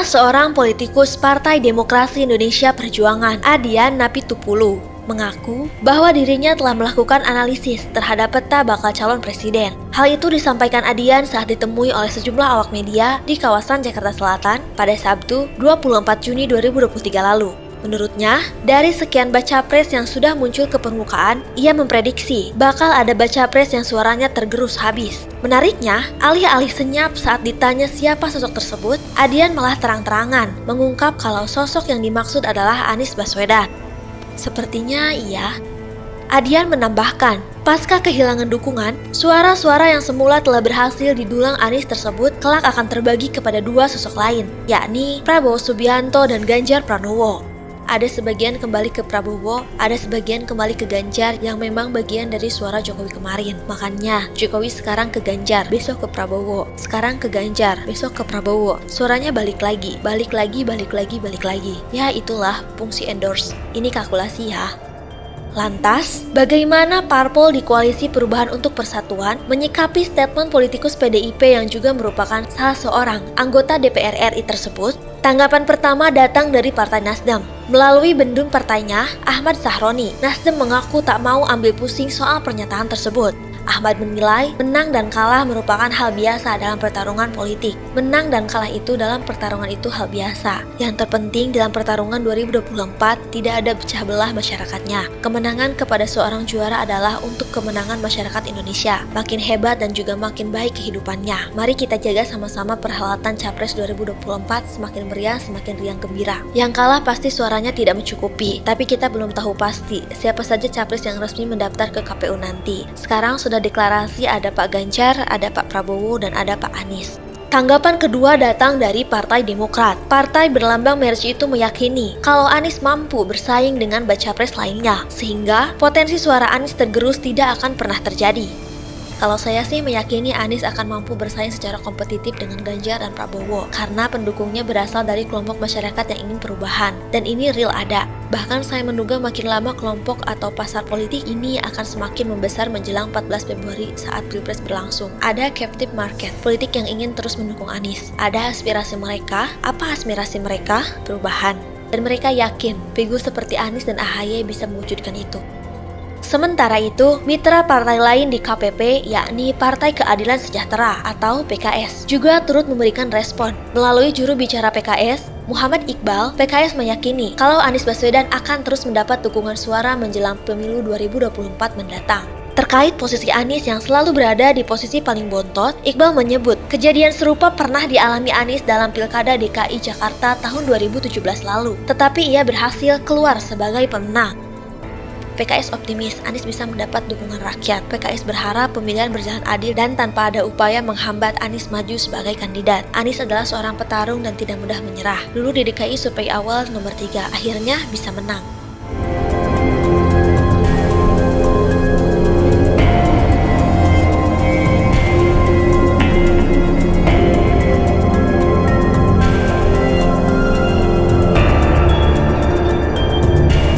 seorang politikus Partai Demokrasi Indonesia Perjuangan, Adian Napitupulu, mengaku bahwa dirinya telah melakukan analisis terhadap peta bakal calon presiden. Hal itu disampaikan Adian saat ditemui oleh sejumlah awak media di kawasan Jakarta Selatan pada Sabtu 24 Juni 2023 lalu. Menurutnya, dari sekian baca pres yang sudah muncul ke permukaan, ia memprediksi bakal ada baca pres yang suaranya tergerus habis. Menariknya, alih-alih senyap saat ditanya siapa sosok tersebut, Adian malah terang-terangan mengungkap kalau sosok yang dimaksud adalah Anies Baswedan. Sepertinya iya. Adian menambahkan, pasca kehilangan dukungan, suara-suara yang semula telah berhasil didulang Anies tersebut kelak akan terbagi kepada dua sosok lain, yakni Prabowo Subianto dan Ganjar Pranowo. Ada sebagian kembali ke Prabowo, ada sebagian kembali ke Ganjar yang memang bagian dari suara Jokowi kemarin. Makanya, Jokowi sekarang ke Ganjar, besok ke Prabowo. Sekarang ke Ganjar, besok ke Prabowo. Suaranya balik lagi, balik lagi, balik lagi, balik lagi. Ya itulah fungsi endorse. Ini kalkulasi ya. Lantas, bagaimana parpol di Koalisi Perubahan untuk Persatuan menyikapi statement politikus PDIP yang juga merupakan salah seorang anggota DPR RI tersebut? Tanggapan pertama datang dari Partai Nasdem. Melalui bendung partainya, Ahmad Sahroni, Nasdem mengaku tak mau ambil pusing soal pernyataan tersebut. Ahmad menilai menang dan kalah merupakan hal biasa dalam pertarungan politik. Menang dan kalah itu dalam pertarungan itu hal biasa. Yang terpenting dalam pertarungan 2024 tidak ada pecah belah masyarakatnya. Kemenangan kepada seorang juara adalah untuk kemenangan masyarakat Indonesia. Makin hebat dan juga makin baik kehidupannya. Mari kita jaga sama-sama perhelatan Capres 2024 semakin meriah, semakin riang gembira. Yang kalah pasti suaranya tidak mencukupi, tapi kita belum tahu pasti siapa saja Capres yang resmi mendaftar ke KPU nanti. Sekarang sudah deklarasi ada Pak Ganjar, ada Pak Prabowo, dan ada Pak Anies. Tanggapan kedua datang dari Partai Demokrat. Partai berlambang mercy itu meyakini kalau Anies mampu bersaing dengan baca pres lainnya, sehingga potensi suara Anies tergerus tidak akan pernah terjadi. Kalau saya sih meyakini Anies akan mampu bersaing secara kompetitif dengan Ganjar dan Prabowo karena pendukungnya berasal dari kelompok masyarakat yang ingin perubahan, dan ini real ada. Bahkan saya menduga makin lama kelompok atau pasar politik ini akan semakin membesar menjelang 14 Februari saat Pilpres berlangsung. Ada captive market, politik yang ingin terus mendukung Anies. Ada aspirasi mereka. Apa aspirasi mereka? Perubahan. Dan mereka yakin figur seperti Anies dan AHY bisa mewujudkan itu. Sementara itu, mitra partai lain di KPP, yakni Partai Keadilan Sejahtera atau PKS, juga turut memberikan respon. Melalui juru bicara PKS, Muhammad Iqbal, PKS meyakini kalau Anies Baswedan akan terus mendapat dukungan suara menjelang pemilu 2024 mendatang. Terkait posisi Anies yang selalu berada di posisi paling bontot, Iqbal menyebut kejadian serupa pernah dialami Anies dalam Pilkada DKI Jakarta tahun 2017 lalu, tetapi ia berhasil keluar sebagai pemenang. PKS optimis Anies bisa mendapat dukungan rakyat. PKS berharap pemilihan berjalan adil dan tanpa ada upaya menghambat Anies maju sebagai kandidat. Anies adalah seorang petarung dan tidak mudah menyerah. Dulu di DKI survei awal nomor 3, akhirnya bisa menang.